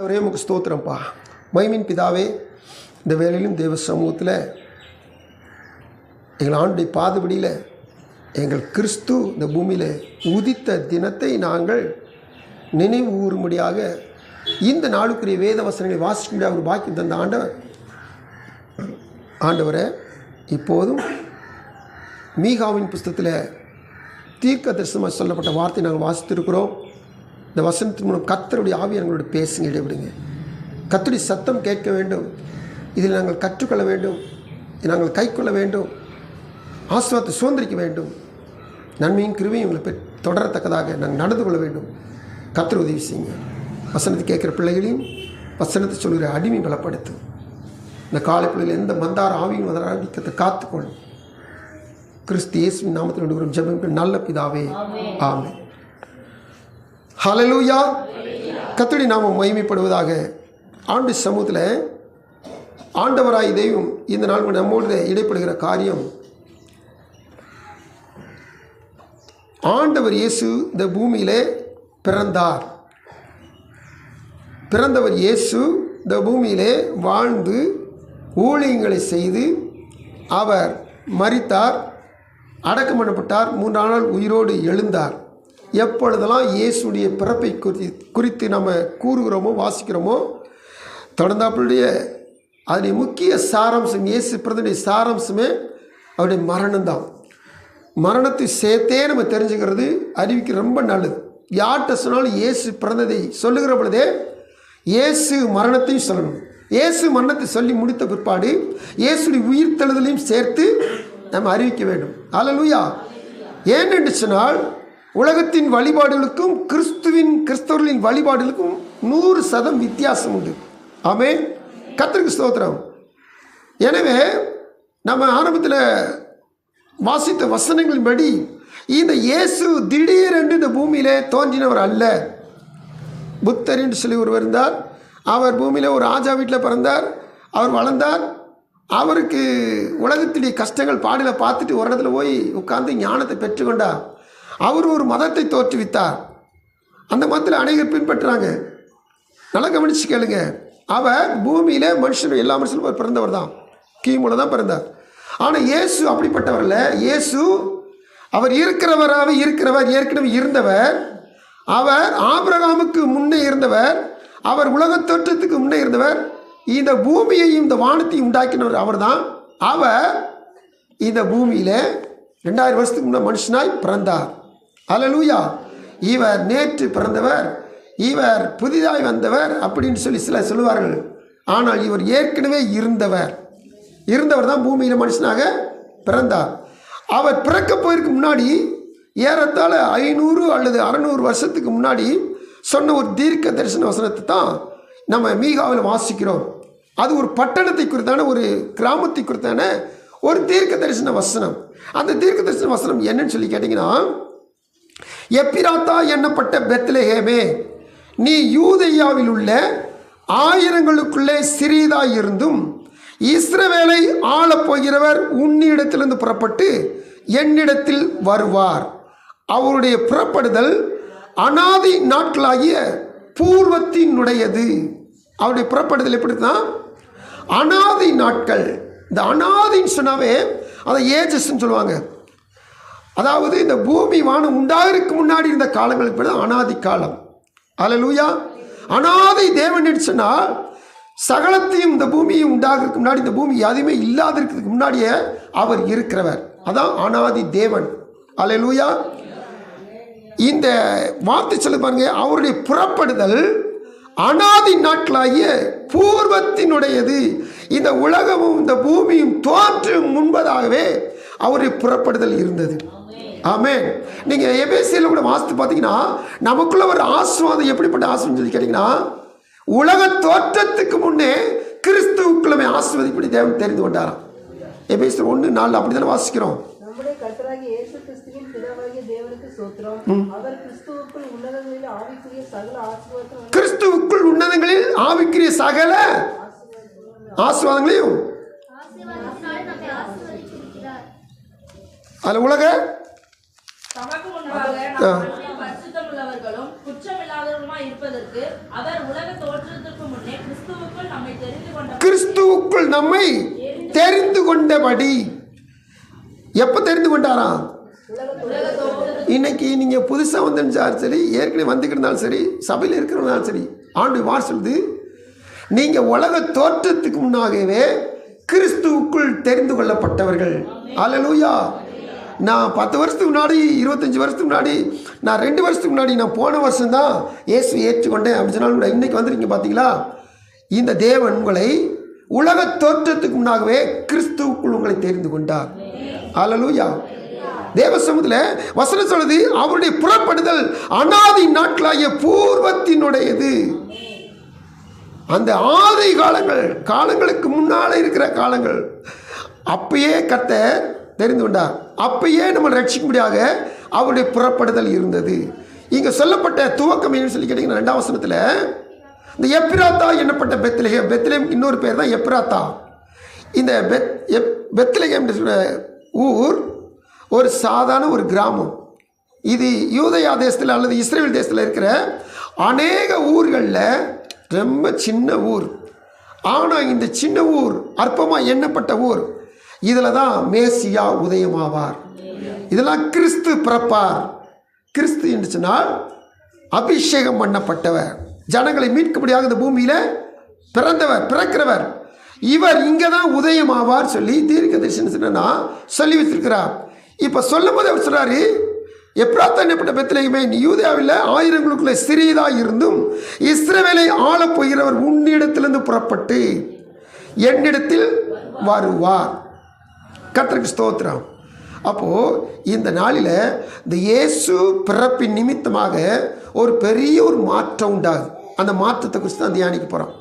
ஒரே முக ஸ்தோத்திரம்ப்பா. மகிமையின் பிதாவே, இந்த வேளையிலும் தேவ சமூகத்தில் எங்கள் ஆண்டுடைய பாதபடியில் எங்கள் கிறிஸ்து இந்த பூமியில் உதித்த தினத்தை நாங்கள் நினைவு கூறும்படியாக இந்த நாளுக்குரிய வேத வசனங்களை வாசிக்க முடியாத ஒரு பாக்கியம் தந்த ஆண்டவரை இப்போதும் மீகாவின் புஸ்தகத்தில் தீர்க்க தரிசனமாக சொல்லப்பட்ட வார்த்தை நாங்கள் வாசித்திருக்கிறோம். இந்த வசனத்தின் மூலம் கர்த்தருடைய ஆவி எங்களோட பேசுங்க, இடைவிடுங்க. கர்த்தருடைய சத்தம் கேட்க வேண்டும். இதில் நாங்கள் கற்றுக்கொள்ள வேண்டும், நாங்கள் கைக்கொள்ள வேண்டும், ஆசீர்வாதத்தை சுதந்திரிக்க வேண்டும். நன்மையும் கிருபையும் எங்களை தொடரத்தக்கதாக நாங்கள் நடந்து கொள்ள வேண்டும். கர்த்தர் உதவி செய்யுங்க. வசனத்தை கேட்குற பிள்ளைகளையும் வசனத்தை சொல்கிற அடிமை பலப்படுத்து. இந்த காலை பிள்ளைகள் எந்த மந்தார ஆவியும் ஆதிக்கத்தை காத்துக்கொள்ளும். கிறிஸ்து இயேசுவின் நாமத்தில் வேண்டுகிறோம் ஜெபம் நல்ல பிதாவே, ஆமென். ஹல்லேலூயா. கர்த்தருடைய நாமம் மகிமைப்படுவதாக. ஆண்டு சமூகத்தில் ஆண்டவராய் தெய்வம் இந்த நாள் நம்மோடு இடைப்படுகிற காரியம், ஆண்டவர் இயேசு இந்த பூமியிலே பிறந்தார். பிறந்தவர் இயேசு இந்த பூமியிலே வாழ்ந்து ஊழியங்களை செய்து அவர் மரித்தார், அடக்கம் பண்ணப்பட்டார், 3 நாள் உயிரோடு எழுந்தார். எப்பொழுதெல்லாம் இயேசுடைய பிறப்பை குறித்து நம்ம கூறுகிறோமோ வாசிக்கிறோமோ தொடர்ந்தாப்புடைய அதனுடைய முக்கிய சாராம்சம், இயேசு பிறந்தனுடைய சாராம்சமே அவருடைய மரணம்தான். மரணத்தை சேர்த்தே நம்ம தெரிஞ்சுக்கிறது அறிவிக்க ரொம்ப நல்லது. யார்கிட்ட சொன்னாலும் இயேசு பிறந்ததை சொல்லுகிற பொழுதே இயேசு மரணத்தையும் சொல்லணும். இயேசு மரணத்தை சொல்லி முடித்த பிற்பாடு இயேசுடைய உயிர்த்தெழுதலையும் சேர்த்து நம்ம அறிவிக்க வேண்டும். அல்லேலூயா. ஏனென்று சொன்னால் உலகத்தின் வழிபாடுகளுக்கும் கிறிஸ்தவர்களின் வழிபாடுகளுக்கும் 100% வித்தியாசம் உண்டு. ஆமென். கர்த்தருக்கு ஸ்தோத்திரம். எனவே நம்ம ஆரம்பத்தில் வாசித்த வசனங்களின்படி இந்த இயேசு திடீரென்று இந்த பூமியிலே தோன்றினவர் அல்ல. புத்தர் என்று சொல்லி ஒருவர் இருந்தார். அவர் பூமியில் ஒரு ராஜா வீட்டில் பிறந்தார். அவர் வளர்ந்தார். அவருக்கு உலகத்திலே கஷ்டங்கள் பாடில் பார்த்துட்டு ஒரு இடத்துல போய் உட்கார்ந்து ஞானத்தை பெற்றுக்கொண்டார். அவர் ஒரு மதத்தை தோற்றுவித்தார். அந்த மதத்தில் அநேகர் பின்பற்றுறாங்க. நல்லா கவனிச்சு கேளுங்க. அவர் பூமியில் மனுஷன் எல்லா மனுஷனும் பிறந்தவர் தான். கிமுல தான் பிறந்தார். ஆனால் இயேசு அப்படிப்பட்டவர் இல்லை. இயேசு அவர் இருக்கிறவராக இருக்கிறவர், ஏற்கனவே இருந்தவர். அவர் ஆபிரகாமுக்கு முன்னே இருந்தவர். அவர் உலக தோற்றத்துக்கு முன்னே இருந்தவர். இந்த பூமியையும் இந்த வானத்தையும் உண்டாக்கினவர் அவர் தான். அவர் இந்த பூமியில் 2000 வருஷத்துக்கு முன்னே மனுஷனாய் பிறந்தார். அல்லேலூயா. இவர் நேற்று பிறந்தவர், இவர் புதிதாய் வந்தவர் அப்படின்னு சொல்லி சிலர் சொல்லுவார்கள். ஆனால் இவர் ஏற்கனவே இருந்தவர் தான் பூமியில் மனுஷனாக பிறந்தார். அவர் பிறக்க போயிருக்கு முன்னாடி ஏறத்தாழ 500 அல்லது 600 வருஷத்துக்கு முன்னாடி சொன்ன ஒரு தீர்க்க தரிசன வசனத்தை தான் நம்ம மீகாவில் வாசிக்கிறோம். அது ஒரு பட்டணத்தை குறித்தான, ஒரு கிராமத்தை குறித்தான ஒரு தீர்க்க தரிசன வசனம். அந்த தீர்க்க தரிசன வசனம் என்னன்னு சொல்லி கேட்டிங்கன்னா, எப்பிராத்தா எண்ணப்பட்ட பெத்லெகேமே, நீ யூதேயாவில் உள்ள ஆயிரங்களுக்குள்ளே சிறியதாய் இருந்தும் இஸ்ரவேலை ஆளப்போகிறவர் உன்னிடத்திலிருந்து புறப்பட்டு என்னிடத்தில் வருவார். அவருடைய புறப்படுதல் அனாதி நாட்களாகிய பூர்வத்தினுடையது. அவருடைய புறப்படுதல் எப்படி தான் அனாதி நாட்கள். இந்த அனாதின்னு சொன்னாவே அதை ஏஜஸ்ன்னு சொல்லுவாங்க. அதாவது இந்த பூமி வானம் உண்டாகிறதுக்கு முன்னாடி இருந்த காலங்களுக்கு பேர் அனாதி காலம். அல்லேலூயா. அனாதி தேவன் சொன்னால் சகலத்தையும் இந்த பூமியும் உண்டாகிறதுக்கு முன்னாடி, இந்த பூமி எதுவுமே இல்லாதிருக்கிறதுக்கு முன்னாடியே அவர் இருக்கிறவர். அதான் அனாதி தேவன். அல்லேலூயா. இந்த வார்த்தை சொல்ல பாருங்க, அவருடைய புறப்படுதல் அனாதி நாட்களாகிய பூர்வத்தினுடையது. இந்த உலகமும் இந்த பூமியும் தோற்றும் முன்பதாகவே அவருடைய புறப்படுதல் இருந்தது. ஆமென். நீங்கள் எபேசியில் கூட வாசித்து பார்த்தீங்கன்னா நமக்குள்ள ஒரு ஆசீர்வாதம் எப்படிப்பட்ட ஆசீர்வாதம் சொல்லி கேட்டிங்கன்னா, உலக தோற்றத்துக்கு முன்னே கிறிஸ்துவுக்குள்ளே ஆசீர்வதிப்படி தேவன் தெரிந்து கொண்டாராம். எபேசியர் 1:4 அப்படி தானே வாசிக்கிறோம். கிறிஸ்துவுக்குள் உன்னதங்களில் ஆவிக்குரிய சகல ஆசீர்வாதங்களையும் அதில் உலக பரிசுத்தமுள்ளவர்களும் குற்றமில்லாதவர்களுமாய் இருப்பதற்கு அவர் உலக தோற்றத்திற்கு நம்மை தெரிந்து கொண்டபடி. எப்போ தெரிந்து கொண்டாராம்? இன்னைக்கு நீங்கள் புதுசாக வந்திருந்தாலும் சரி, ஏற்கனவே வந்துக்கிட்டு சரி, சபையில் இருக்கிறவனாலும் சரி, ஆண்டு வார் சொல்லுது, நீங்கள் உலக தோற்றத்துக்கு முன்னாகவே கிறிஸ்துவுக்குள் தெரிந்து கொள்ளப்பட்டவர்கள். அல்லேலூயா. நான் 10 வருஷத்துக்கு முன்னாடி, 25 வருஷத்துக்கு முன்னாடி, நான் 2 வருஷத்துக்கு முன்னாடி, நான் போன வருஷம்தான் இயேசு ஏற்றுக்கொண்டேன் அப்படின்னு சொன்னாலும் கூட இன்றைக்கி வந்துருக்கீங்க. பார்த்தீங்களா? இந்த தேவன் உங்களை உலக தோற்றத்துக்கு முன்னாகவே கிறிஸ்துவுக்குள் உங்களை தெரிந்து கொண்டார். அல்லேலூயா. தேவ சமூகத்தில் வசனம் சொல்லுது, அவருடைய புறப்படுதல் அநாதி நாட்களாகிய பூர்வத்தினுடையது. அந்த ஆதி காலங்களுக்கு முன்னால் இருக்கிற காலங்கள் அப்பயே கர்த்தர் தெரிந்து கொண்டார். அப்பயே நம்ம ரட்சிக்கும்படியாக அவருடைய புறப்படுதல் இருந்தது. இங்கே சொல்லப்பட்ட துவக்கம் என்னன்னு சொல்லி கேட்டிங்கன்னா 2ஆம் வசனத்தில் இந்த எப்ராத்தா என்னப்பட்ட பெத்லெகேம். பெத்லெகேம் இன்னொரு பேர் தான் எப்ராத்தா. இந்த பெத்லெகேம் ஊர் ஒரு சாதாரண ஒரு கிராமம். இது யூதயா தேசத்தில் அல்லது இஸ்ரேல் தேசத்தில் இருக்கிற அநேக ஊர்களில் ரொம்ப சின்ன ஊர். ஆனால் இந்த சின்ன ஊர் அற்பமாக எண்ணப்பட்ட ஊர். இதில் தான் மேசியா உதயமாவார். இதெல்லாம் கிறிஸ்து பிறப்பார். கிறிஸ்து என்று சொன்னால் அபிஷேகம் பண்ணப்பட்டவர், ஜனங்களை மீட்கும்படியாக இந்த பூமியில் பிறக்கிறவர். இவர் இங்கே தான் உதயமாவார் சொல்லி தீர்க்க தரிசனம் சொல்லி வச்சிருக்கிறார். இப்போ சொல்லும் போது அவர் சொல்கிறாரு, எப்ராத்தா என்னப்பட்ட பெத்லெகேமே, நீ யூதேயாவில் ஆயிரங்களுக்குள்ளே சிறியதாக இருந்தும் இஸ்ரவேலை ஆளப் போகிறவர் உன்னிடத்திலிருந்து புறப்பட்டு என்னிடத்தில் வருவார். கர்த்தருக்கு ஸ்தோத்திரம். அப்போது இந்த நாளில் இந்த இயேசு பிறப்பின் நிமித்தமாக ஒரு பெரிய ஒரு மாற்றம் உண்டாகுது. அந்த மாற்றத்தை குறித்து தான் தியானிக்க போகிறோம்.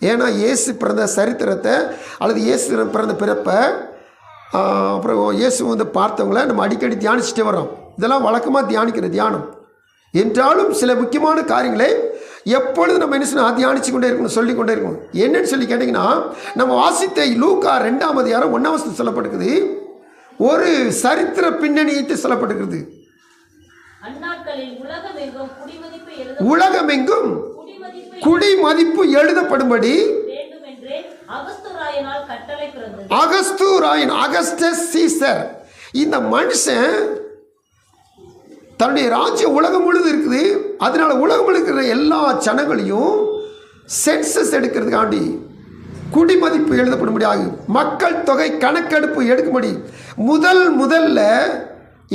ஏன்னா இயேசு பிறந்த சரித்திரத்தை அல்லது இயேசு பிறந்த பிறப்பை அப்புறம் இயேசு வந்து பார்த்தவங்கள நம்ம அடிக்கடி தியானிச்சுட்டே வரோம். இதெல்லாம் வழக்கமாக தியானிக்கிற தியானம் என்றாலும் சில முக்கியமான காரியங்களை எப்பொழுது நம்ம என்ன செய்யணும், தியானிச்சு கொண்டே இருக்கணும், சொல்லி கொண்டே இருக்கணும். என்னன்னு சொல்லி கேட்டிங்கன்னா, நம்ம வாசித்த லூக்கா 2ஆம் அதிகாரம் 1ஆம் வசனம் சொல்லப்பட்டிருக்குது. ஒரு சரித்திர பின்னணியத்தை சொல்லப்பட்டிருக்கிறது. உலகமெங்கும் குடிமதிப்பு எழுதப்படும்படி அகஸ்டஸ் சீசர், இந்த மனுஷன் தன்னுடைய ராஜ்யம் உலகம் முழுது இருக்குது. அதனால உலகம் இருக்கிற எல்லா ஜனங்களையும் சென்சஸ் எடுக்கிறதுக்காண்டி குடிமதிப்பு எழுதப்படும்படியாக மக்கள் தொகை கணக்கெடுப்பு எடுக்கும்படி முதல்ல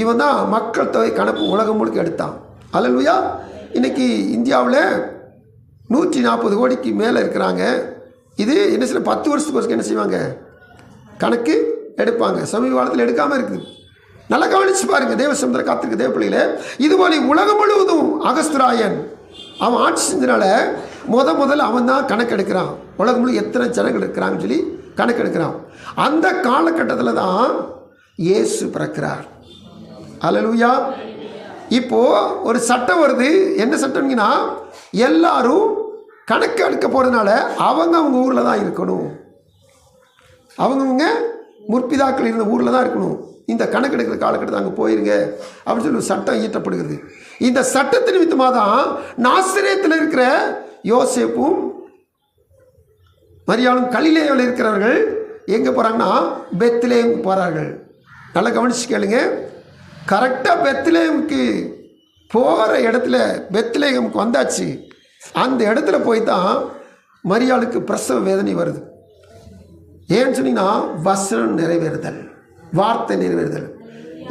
இவன் தான் மக்கள் தொகை கணக்கு உலகம் முழுக்க எடுத்தான். அல்லேலூயா. இன்னைக்கு இந்தியாவில் 140 கோடிக்கு மேலே இருக்கிறாங்க. இது என்ன செய்ய 10 வருஷத்துக்கு என்ன செய்வாங்க, கணக்கு எடுப்பாங்க. சமீப காலத்தில் எடுக்காமல் இருக்குது. நல்லா கவனிச்சு பாருங்க. தேவ சமுத்திர காத்திருக்கு தேவ பிள்ளைகளே, இதுபோல உலகம் முழுவதும் அகஸ்திராயன் அவன் ஆட்சி செஞ்சனால முதல்ல அவன் தான் கணக்கு எடுக்கிறான். உலகம் முழு எத்தனை ஜனங்கள் இருக்கிறாங்கன்னு சொல்லி கணக்கு எடுக்கிறான். அந்த காலகட்டத்தில் தான் இயேசு பிறக்கிறார். அல்லேலூயா. இப்போ ஒரு சட்டம் வருது. என்ன சட்டம்னா, எல்லாரும் கணக்கு எடுக்க போகிறதுனால அவங்க ஊரில் தான் இருக்கணும். அவங்கவுங்க முற்பிதாக்கள் இருந்த ஊரில் தான் இருக்கணும். இந்த கணக்கு எடுக்கிற காலகட்டத்தில் அங்கே போயிருங்க அப்படின்னு சொல்லி ஒரு சட்டம் இயற்றப்படுகிறது. இந்த சட்டத்தின் நிமித்தமாக தான் நாசரேத்தில் இருக்கிற யோசேப்பும் மரியாளும் கலிலேயாவில் இருக்கிறவர்கள் எங்கே போகிறாங்கன்னா பெத்லெகேமுக்கு போகிறார்கள். நல்லா கவனிச்சு கேளுங்க. கரெக்டாக பெத்லெகேமுக்கு போகிற இடத்துல பெத்லெகேமுக்கு வந்தாச்சு. அந்த இடத்துல போய் தான் மரியாளுக்கு பிரசவ வேதனை வருது. ஏன்னு சொன்னீங்கன்னா, வசனம் நிறைவேறுதல், வார்த்தை நிறைவேறுதல்.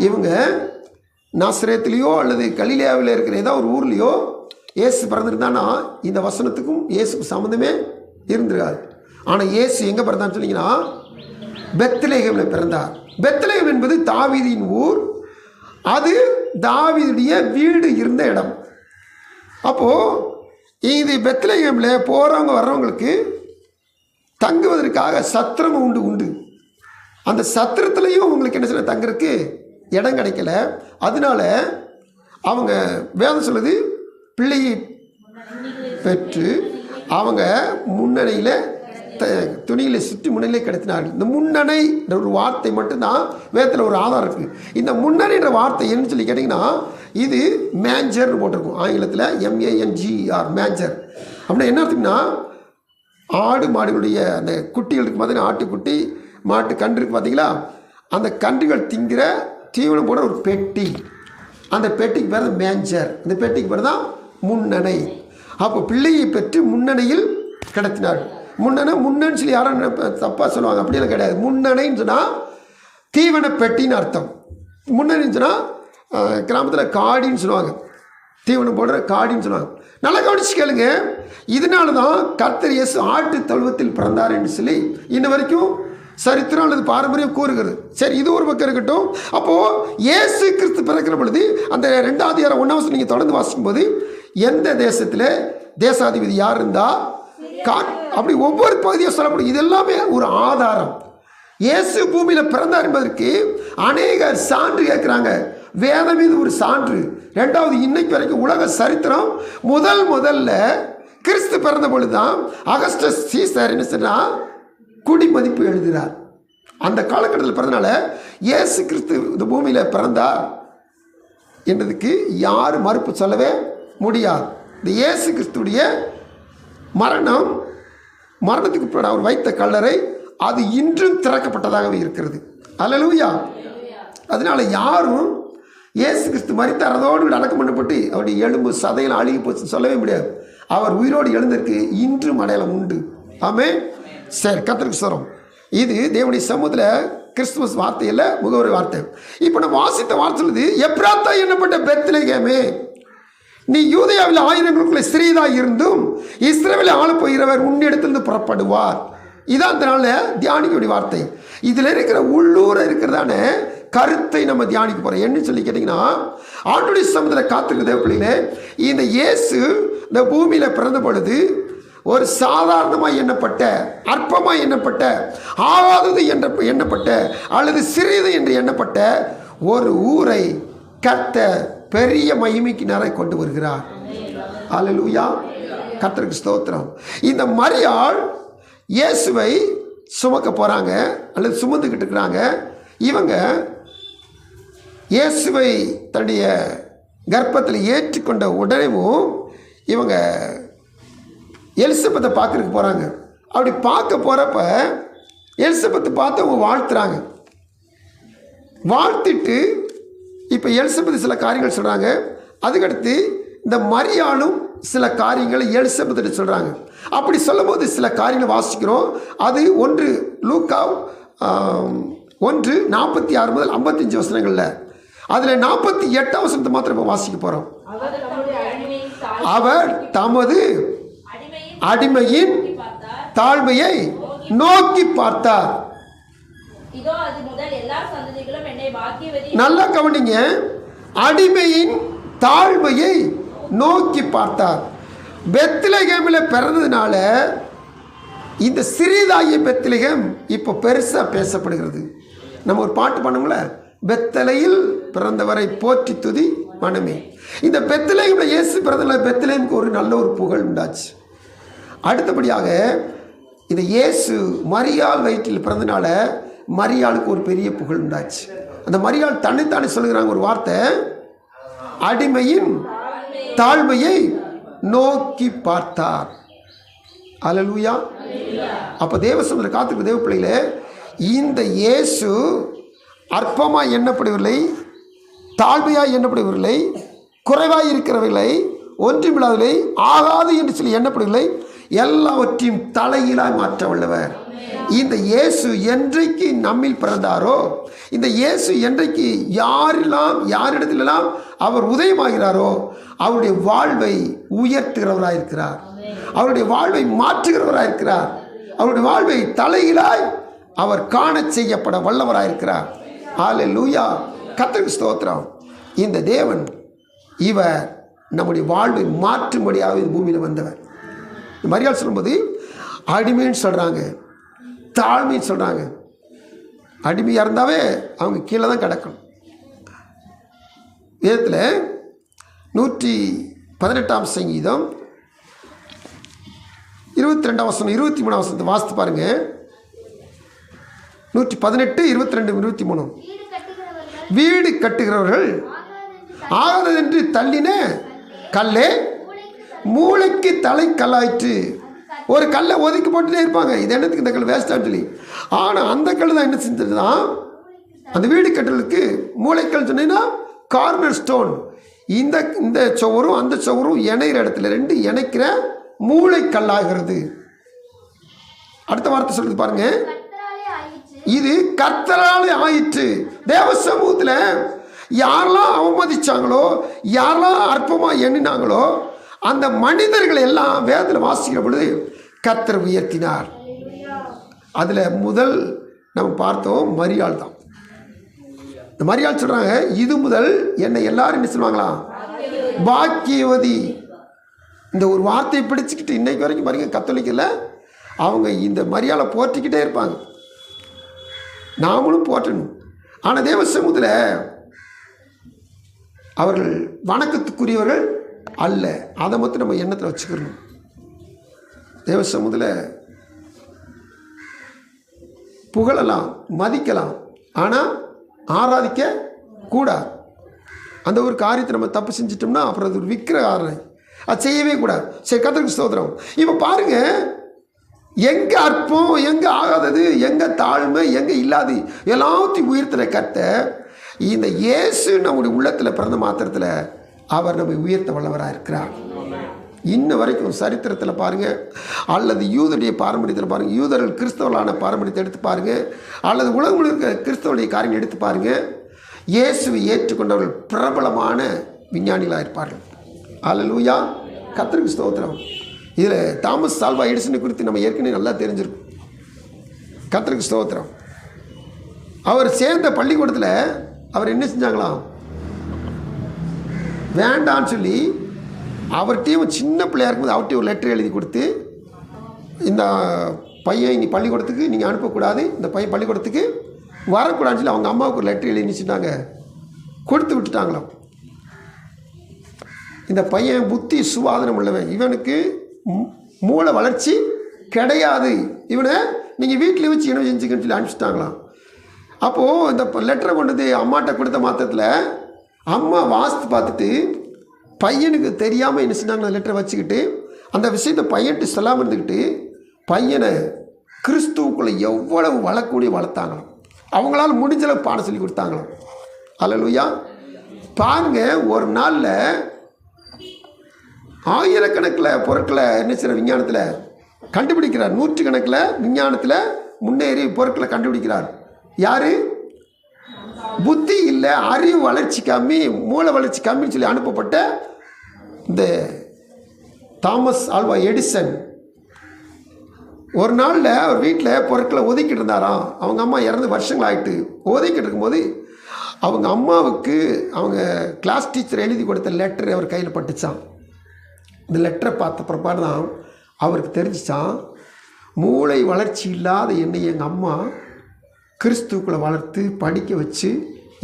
இவங்க நாசரேத்திலேயோ அல்லது கலிலேயாவில் இருக்கிற ஏதோ ஒரு ஊர்லேயோ இயேசு பிறந்திருந்தானா இந்த வசனத்துக்கும் இயேசுக்கும் சம்மந்தமே இருந்திருக்காது. ஆனால் இயேசு எங்கே பிறந்தான்னு சொன்னீங்கன்னா, பெத்லெகேமில் பிறந்தார். பெத்லெகேம் என்பது தாவீதின் ஊர். அது தாவீதுடைய வீடு இருந்த இடம். அப்போது இது பெத்லெகேமில் போகிறவங்க வர்றவங்களுக்கு தங்குவதற்காக சத்திரம் உண்டு. அந்த சத்திரத்துலேயும் உங்களுக்கு என்ன சொல்ல தங்குறதுக்கு இடம் கிடைக்கல. அதனால அவங்க வேதம் சொல்லுது, பிள்ளையை பெற்று அவங்க முன்னணியில் துணியில் சுற்றி முன்னிலை கிடத்தினார்கள். இந்த முன்னணை ஒரு வார்த்தை மட்டும்தான் வேதத்தில் ஒரு ஆதாரம் இருக்குது. இந்த முன்னணின்ற வார்த்தை என்னன்னு சொல்லி கேட்டிங்கன்னா, இது மேஞ்சர்னு போட்டிருக்கும் ஆங்கிலத்தில், MANGER மேஞ்சர். அப்படின்னா என்ன அர்த்தம்னா, ஆடு மாடுகளுடைய அந்த குட்டிகளுக்கு பார்த்தீங்கன்னா ஆட்டுக்குட்டி மாட்டு கன்று இருக்குது பார்த்தீங்களா, அந்த கன்றுகள் திங்கிற தீவனம் போட ஒரு பெட்டி, அந்த பெட்டிக்கு பேர் தான் மேஞ்சர், அந்த பெட்டிக்கு பேர் தான் முன்னணை. அப்போ பிள்ளையை பெற்று முன்னணையில் கிடத்தினார். முன்னன்னு சொல்லி யாரும் தப்பாக சொல்லுவாங்க, அப்படியெல்லாம் கிடையாது. முன்னணைன்னு சொன்னால் தீவன பெட்டின்னு அர்த்தம். முன்னணின்னு சொன்னால் கிராமத்தில் காடின்னு சொல்லுவாங்க, தீவனம் போடுற காடின்னு சொல்லுவாங்க. நல்லா கவனிச்சு கேளுங்க. இதனால தான் கர்த்தர் இயேசு ஆட்டு தொழுவத்தில் பிறந்தார் என்று சொல்லி இன்ன வரைக்கும் சரித்திரம் அல்லது பாரம்பரியம் கூறுகிறது. சரி, இது ஒரு பக்கம் இருக்கட்டும். அப்போது இயேசு கிறிஸ்து பிறக்கிற பொழுது அந்த 2ஆம் அதிகாரம் 1ஆம் வசனம் நீங்கள் தொடர்ந்து வாசிக்கும்போது எந்த தேசத்தில் தேசாதிபதி யார் இருந்தால் அப்படி ஒவ்வொரு பகுதியும் சொல்லப்படும். இது எல்லாமே ஒரு ஆதாரம். இயேசு பூமியில் பிறந்தார் என்பதற்கு அநேகர் சான்று கேட்குறாங்க. வேதம் இது ஒரு சான்று. 2வது, இன்னைக்கு வரைக்கும் உலக சரித்திரம் முதல்ல கிறிஸ்து பிறந்த பொழுது தான் அகஸ்டஸ் சீசர் என்ன சொன்னால் குடிமதிப்பு எழுதுகிறார். அந்த காலகட்டத்தில் பிறந்தனால இயேசு கிறிஸ்து இந்த பூமியில் பிறந்தார் என்றதுக்கு யாரும் மறுப்பு சொல்லவே முடியாது. இந்த இயேசு கிறிஸ்துடைய மரணத்துக்கு பிறகு அவர் வைத்த கல்லறை அது இன்றும் திறக்கப்பட்டதாகவே இருக்கிறது. அல்லேலூயா. அதனால யாரும் இயேசு கிறிஸ்து மரித்தார், அதோடு அடக்கம் பண்ணப்பட்டு அவருடைய எலும்பு சதையில் அழுகி போச்சு சொல்லவே முடியாது. அவர் உயிரோடு எழுந்திருக்கு இன்றும் அடையாளம் உண்டு. ஆமென். சரி, கர்த்தருக்கு ஸ்தோத்திரம். இது தேவனுடைய சமூகத்தில் கிறிஸ்துமஸ் வார்த்தையில் முகவரி வார்த்தை. இப்போ நம்ம வாசித்த வார்த்தை சொல்லுது, எப்ராத்தா என்னப்பட்ட பெத்லகேமே, நீ யூதேயாவில் ஆயிரங்களுக்குள்ளே சிறியதாக இருந்தும் இஸ்ரவேலை ஆள போகிறவர் உன்னிடத்திலிருந்து புறப்படுவார். இதான் அந்த நாளில் தியானிக்க வேண்டிய வார்த்தை. இதில் இருக்கிற உள்ளூர இருக்கிறதான கருத்தை நம்ம தியானிக்க போகிறோம். என்ன சொல்லி கேட்டிங்கன்னா, ஆண்டுடைய சமூகத்தில் காத்திருக்க தேவ பிள்ளைகளே, இந்த இயேசு இந்த பூமியில் பிறந்த பொழுது ஒரு சாதாரணமாக எண்ணப்பட்ட, அற்பமாக எண்ணப்பட்ட, ஆகாதது எண்ணப்பட்ட அல்லது சிறியது என்று எண்ணப்பட்ட ஒரு ஊரை கர்த்தர் பெரிய மகிமைக்கு நேராக கொண்டு வருகிறார். அல்லேலூயா. கர்த்தருக்கு ஸ்தோத்திரம். இந்த மரியாள் இயேசுவை சுமக்க போகிறாங்க அல்லது சுமந்துக்கிட்டு இருக்கிறாங்க. இவங்க இயேசுவை தன்னுடைய கர்ப்பத்தில் ஏற்றிக்கொண்ட உடனேவும் இவங்க எலிசபெத்தை பார்க்கறதுக்கு போகிறாங்க. அப்படி பார்க்க போகிறப்ப எலிசபெத்தை பார்த்து அவங்க வாழ்த்துறாங்க. வாழ்த்திட்டு இப்போ எலிசபெத் சில காரியங்கள் சொல்கிறாங்க. அதுக்கடுத்து இந்த மரியாளும் சில காரியங்களை எலிசபெத்திட்ட சொல்கிறாங்க. அப்படி சொல்லும் போது சில காரியங்களை வாசிக்கிறோம். அது 1 லூக்கா 1:46 முதல் 55 வசனங்களில், அதில் 48 வசனத்தை மாத்திரம் இப்போ வாசிக்க போகிறோம். அவர் தமது அடிமையின் தாழ்மையை நோக்கி பார்த்தார். நல்லா கவனிங்க, அடிமையின் தாழ்மையை நோக்கி பார்த்தார். பெத்லகேமில் பிறந்ததுனால இந்த சிறிதாகிய பெத்லகேம் இப்போ பெருசாக பேசப்படுகிறது. நம்ம ஒரு பாட்டு பண்ணோம்ல, பெத்தலையில் பிறந்தவரை போற்றி துதி மனமே. இந்த பெத்லகேமில் இயேசு பிறந்ததுனால பெத்லகேமுக்கு ஒரு நல்ல ஒரு புகழ் உண்டாச்சு. அடுத்தபடியாக இந்த இயேசு மரியாள் வயிற்றில் பிறந்தனால மரியாளுக்கு ஒரு பெரிய புகழ் உண்டாச்சு. அந்த மரியாள் தன்னைத்தானே சொல்லுகிறாங்க ஒரு வார்த்தை, அடிமையின் தாழ்மையை நோக்கி பார்த்தார். அல்லேலூயா. அப்போ தேவசமத்தில் காத்திருக்க தேவ பிள்ளைகளே, இந்த இயேசு அற்பமாக எண்ணப்படவில்லை, தாழ்மையாக எண்ணப்படவில்லை, குறைவாக இருக்கிறவர்களை, ஒன்றுமில்லாதவர்களை, ஆகாது என்று சொல்லி எண்ணப்படவில்லை, எல்லாவற்றையும் தலையிலாய் மாற்ற வல்லவர். இந்த இயேசு என்றைக்கு நம்மில் பிறந்தாரோ, இந்த இயேசு என்றைக்கு யாரிடத்திலெல்லாம் அவர் உதயமாகிறாரோ அவருடைய வாழ்வை உயர்த்துகிறவராயிருக்கிறார், அவருடைய வாழ்வை மாற்றுகிறவராயிருக்கிறார், அவருடைய வாழ்வை தலையிலாய் அவர் காண செய்யப்பட வல்லவராயிருக்கிறார். அல்லேலூயா. கர்த்தருக்கு ஸ்தோத்திரம். இந்த தேவன் இவர் நம்முடைய வாழ்வை மாற்றும்படியாக இந்த பூமியில் வந்தவர். மரியாள் சொல்லும்போது அடிமைன்னு சொல்கிறாங்க, தாழ்மைன்னு சொல்கிறாங்க. அடிமையாக இருந்தாவே அவங்க கீழே தான் கிடக்கணும். வேதத்தில் 118 சங்கீதம் 22 வசனம் 23 வசனத்தை வாசித்து பாருங்க. 118, 22, 23. வீடு கட்டுகிறவர்கள் ஆகாதென்று தள்ளின கல்லே மூளைக்கு தலை கல்லாயிற்று, ஒரு கல்லை ஒதுக்கி போட்டுட்டே இருப்பாங்க, இது என்னத்துக்கு இந்த கல் வேஸ்ட்டான்னு சொல்லி. ஆனால் அந்த கல் தான் என்ன செஞ்சதுன்னா அந்த வீடு கட்டுறதுக்கு மூளைக்கல் சொன்னீங்கன்னா கார்னர் ஸ்டோன். இந்த சுவரும் அந்த சுவரும் இணைகிற இடத்துல ரெண்டு இணைக்கிற மூளைக்கல்லாகிறது. அடுத்த வார்த்தை சொல்லுது பாருங்க, இது கர்த்தராலே ஆயிற்று. தேவ சமூகத்தில் யாரெல்லாம் அவமதிச்சாங்களோ, யாரெல்லாம் அற்பமாக எண்ணினாங்களோ, அந்த மனிதர்கள் எல்லாம் வேதத்தில் வாசிக்கிற பொழுது கர்த்தர் உயர்த்தினார். அதில் முதல் நம்ம பார்த்தோம் மரியாள் தான். இந்த மரியாள் சொல்கிறாங்க, இது முதல் என்னை எல்லாரும் என்ன சொல்லுவாங்களா, பாக்கியவதி. இந்த ஒரு வார்த்தையை பிடிச்சிக்கிட்டு இன்னைக்கு வரைக்கும் பாருங்க கத்தோலிக்கில் அவங்க இந்த மரியாதை போற்றிக்கிட்டே இருப்பாங்க. நாமளும் போற்றணும். ஆனால் தேவ சமூகத்தில் அவர்கள் வணக்கத்துக்குரியவர்கள் அல்ல. அதை மட்டும் நம்ம எண்ணத்தில் வச்சுக்கணும். தேவ சமூகத்தில் புகழலாம், மதிக்கலாம், ஆனால் ஆராதிக்க கூடாது. அந்த ஒரு காரியத்தை நம்ம தப்பு செஞ்சிட்டோம்னா அப்புறம் அது ஒரு விக்கிர ஆராய், அது செய்யவே கூடாது. சரி, கர்த்தருக்கு ஸ்தோத்திரம். இப்போ பாருங்க, எங்கே அற்பம், எங்கே ஆகாதது, எங்கே தாழ்மை, எங்கே இல்லாது எல்லாத்தையும் உயர்த்துற கர்த்தர் இந்த இயேசு நம்முடைய உள்ளத்தில் பிறந்த மாத்திரத்தில் அவர் நம்மை உயர்த்த வல்லவராக இருக்கிறார். இன்ன வரைக்கும் சரித்திரத்தில் பாருங்கள், அல்லது யூதருடைய பாரம்பரியத்தில் பாருங்கள், யூதர்கள் கிறிஸ்தவர்களான பாரம்பரியத்தை எடுத்து பாருங்கள், அல்லது உலகம் முழுக்க கிறிஸ்தவருடைய காரியங்கள் எடுத்து பாருங்கள், இயேசுவை ஏற்றுக்கொண்டவர்கள் பிரபலமான விஞ்ஞானிகளாக இருப்பார்கள். அல்லேலூயா, கர்த்தருக்கு ஸ்தோத்திரம். இதில் தாமஸ் ஆல்வா எடிசனை குறித்து நம்ம ஏற்கனவே நல்லா தெரிஞ்சிருக்கும். கர்த்தருக்கு ஸ்தோத்திரம். அவர் சேர்ந்த பள்ளிக்கூடத்தில் அவர் என்ன செஞ்சாங்களாம், வேண்டான்னு சொல்லி அவர்கிட்டையும் சின்ன பிள்ளையாக இருக்கும்போது அவர்கிட்டையும் ஒரு லெட்டர் எழுதி கொடுத்து, இந்த பையன் இனி பள்ளிக்கூடத்துக்கு நீங்கள் அனுப்பக்கூடாது, இந்த பையன் பள்ளிக்கூடத்துக்கு வரக்கூடாதுன்னு சொல்லி அவங்க அம்மாவுக்கு ஒரு லெட்டர் எழுதி நினச்சிட்டாங்க, கொடுத்து விட்டுட்டாங்களாம். இந்த பையன் புத்தி சுவாதனம் உள்ளவன், இவனுக்கு மூளை வளர்ச்சி கிடையாது, இவனை நீங்கள் வீட்டில் வச்சு என்ன செஞ்சுக்கன்னு சொல்லி அனுப்பிச்சிட்டாங்களாம். அப்போது இந்த லெட்டரை கொண்டு அம்மாட்ட கொடுத்த மாத்திரத்தில் அம்மா வாசித்து பார்த்துட்டு பையனுக்கு தெரியாமல் என்ன செஞ்சாங்க, அந்த லெட்டரை வச்சுக்கிட்டு அந்த விஷயத்தை பையன்ட்டு சொல்லாமல் இருந்துக்கிட்டு பையனை கிறிஸ்துவுக்குள்ளே எவ்வளவு வளர்க்கக்கூடிய வளர்த்தாங்களாம். அவங்களால முடிஞ்சளவு பாடம் சொல்லி கொடுத்தாங்களாம். அல்லேலூயா. பாருங்க, ஒரு நாளில் ஆயிரக்கணக்கில் பொருட்களை என்ன செய்கிற விஞ்ஞானத்தில் கண்டுபிடிக்கிறார். 100 கணக்கில் விஞ்ஞானத்தில் முன்னேறி பொருட்களை கண்டுபிடிக்கிறார். யார்? புத்தி இல்லை, அறிவு வளர்ச்சி கம்மி, மூளை வளர்ச்சி கம்மின்னு சொல்லி அனுப்பப்பட்ட இந்த தாமஸ் ஆல்வா எடிசன் ஒரு நாளில் அவர் வீட்டில் பொருட்களை ஒதுக்கிட்டு இருந்தாராம். அவங்க அம்மா இறந்து வருஷங்கள் ஆகிட்டு ஒதுக்கிட்டு இருக்கும்போது அவங்க அம்மாவுக்கு அவங்க கிளாஸ் டீச்சர் எழுதி கொடுத்த லெட்டர் அவர் கையில் பட்டுச்சான். இந்த லெட்டரை பார்த்த பிற்பாடு தான் அவருக்கு தெரிஞ்சிச்சான், மூளை வளர்ச்சி இல்லாத என்னை எங்கள் அம்மா கிறிஸ்துக்குள்ளே வளர்த்து படிக்க வச்சு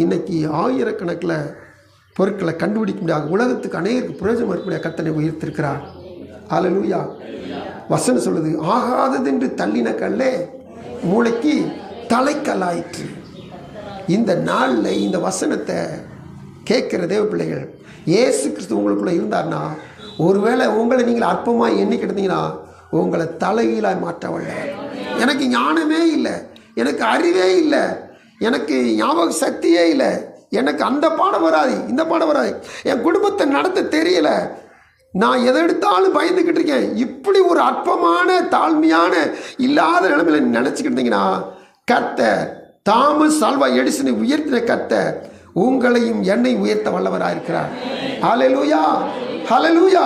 இன்றைக்கி ஆயிரக்கணக்கில் பொருட்களை கண்டுபிடிக்க முடியாது, உலகத்துக்கு அநேகருக்கு பிரயோஜனம் இருக்கக்கூடிய கர்த்தனை உயர்த்திருக்கிறார். அல்லேலூயா. வசனம் சொல்லுது, ஆகாதது என்று தள்ளின கல்லே மூளைக்கு தலைக்கல்லாயிற்று. இந்த நாளில் இந்த வசனத்தை கேட்குற தேவ பிள்ளைகள், இயேசு கிறிஸ்து உங்களுக்குள்ளே இருந்தார்னா, ஒருவேளை உங்களை நீங்கள் அற்பமாக எண்ணிக்கிட்டீங்கன்னா உங்களை தலைகீழாக மாற்ற வல்லவர். எனக்கு ஞானமே இல்லை, எனக்கு அறிவே இல்லை, எனக்கு ஞாபக சக்தியே இல்லை, எனக்கு அந்த பாடம் வராது, இந்த பாடம் வராது, என் குடும்பத்தை நடத்த தெரியல, நான் எதை எடுத்தாலும் பயந்துக்கிட்டு இருக்கேன், இப்படி ஒரு அற்பமான தாழ்மையான இல்லாத நிலைமையில் நினச்சிக்கிட்டீங்கன்னா கர்த்தர் தாமஸ் ஆல்வா எடிசனை உயர்த்தின கர்த்தர் உங்களையும் என்னை உயர்த்த வல்லவராக இருக்கிறார். ஹல்லேலூயா, ஹல்லேலூயா.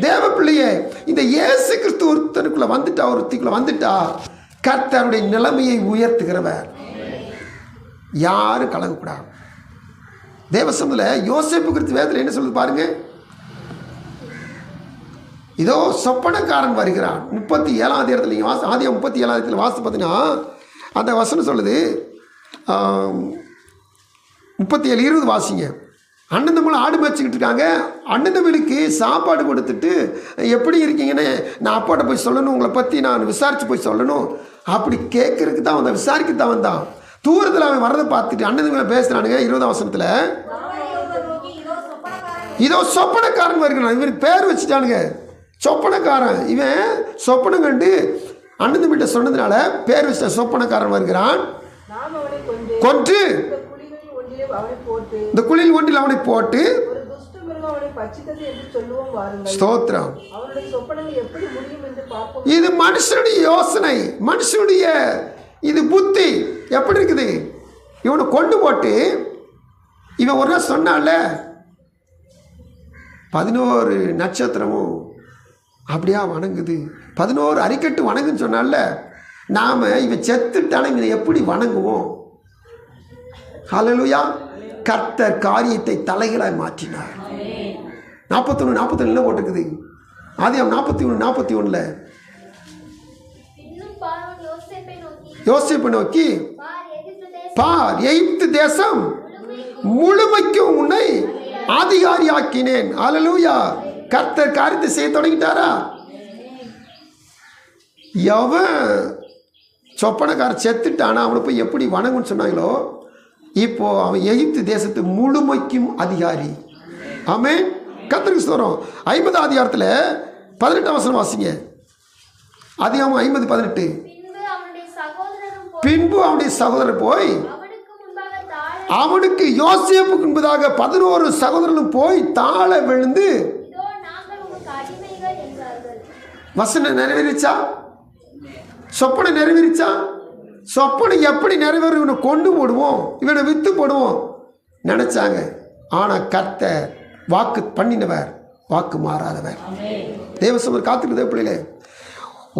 தேவ பிள்ளையே, இந்த இயேசு கிறிஸ்து ஒருத்தனுக்குள்ள வந்துட்டா, ஒருத்திக்குள்ள வந்துட்டா கர்த்தருடைய நிலைமையை உயர்த்துகிறவர். யாரும் கலங்கக்கூடாது. தேவசமத்தில் யோசேப்பு குறித்து வேதத்தில் என்ன சொல்லுது பாருங்க. இதோ சொப்பனக்காரன் வருகிறான். 37ஆம் அதிகாரத்தில் நீங்கள் ஆதியாகமம் 37ஆம் அதிகாரத்தில் வாசித்து பார்த்தீங்கன்னா அந்த வசனம் சொல்லுது, 37:20 வாசிங்க. அண்ணன் தம்பிகளை ஆடு மேய்ச்சிக்கிட்டு இருக்காங்க. அண்ணன் தம்பிகளுக்கு சாப்பாடு கொடுத்துட்டு எப்படி இருக்கீங்கன்னு நான் அப்பாட்ட போய் சொல்லணும், உங்களை பற்றி நான் விசாரித்து போய் சொல்லணும், அப்படி கேட்கறதுக்கு தான் வந்தான், விசாரிக்க தான் வந்தான். தூரத்தில் அவன் வரதை பார்த்துட்டு அண்ணன் தம்பிகளை பேசுகிறானுங்க. 20ஆம் வசனத்தில் இதோ சொப்பனக்காரன் வருகிறான். இவனுக்கு பேர் வச்சுட்டானுங்க. சொப்பனக்காரன். இவன் சொப்பனம் கண்டு அண்ணன் தம்பிட்ட சொன்னதுனால பேர் வச்ச சொப்பனக்காரன் வருகிறான். கொன்று இந்த குழியில் ஒன்றில் அவனை போட்டு ஸ்தோத்திரம். இது மனுஷனுடைய யோசனை, மனுஷனுடைய இது புத்தி எப்படி இருக்குது. இவனை கொண்டு போட்டு இவன் ஒரு நாள் சொன்னால 11 நட்சத்திரமும் அப்படியா வணங்குது, 11 அரிக்கட்டு வணங்குன்னு சொன்னால நாம் இவன் செத்துட்டான இவனை எப்படி வணங்குவோம்? ஹல்லேலூயா. கர்த்தர் காரியத்தை தலைகளாய் மாற்றினார். 41 42 போட்டுக்குது. ஆதியாகமம் 41 41 யோசேப்பை நோக்கி பார், எகிப்து தேசம் முழுமைக்கும் உன்னை அதிகாரியாக்கினேன். ஹல்லேலூயா. கர்த்தர் காரியத்தை செய்ய தொடங்கிட்டாரா? எவன் சொப்பனக்காரன் செத்துட்டானா அவனை போய் எப்படி வணங்குன்னு சொன்னாங்களோ, இப்போ அவன் எகிப்து தேசத்து முழுமைக்கும் அதிகாரி. ஆமென். கர்த்தருக்கு ஸ்தோத்திரம். 50 அதிகாரத்தில் 18 வசனம் வாசிங்க. அதிகாரம் 50:18. பின்பு அவனுடைய சகோதரர் போய் அவனுக்கு யோசேப்புக்கு முன்பதாக 11 சகோதரர்களும் போய் தாழ விழுந்து, வசனம் நிறைவேறிச்சா? சொப்பனை நிறைவேறிச்சா? சொப்பனை எப்படி நிறைவேறும்? இவனை கொண்டு போடுவோம், இவனை வித்து போடுவோம் நினைச்சாங்க. ஆனால் கர்த்தர் வாக்கு பண்ணினவர், வாக்கு மாறாதவர். தேவசமர் காத்துக்கிட்டு பிள்ளைகளே,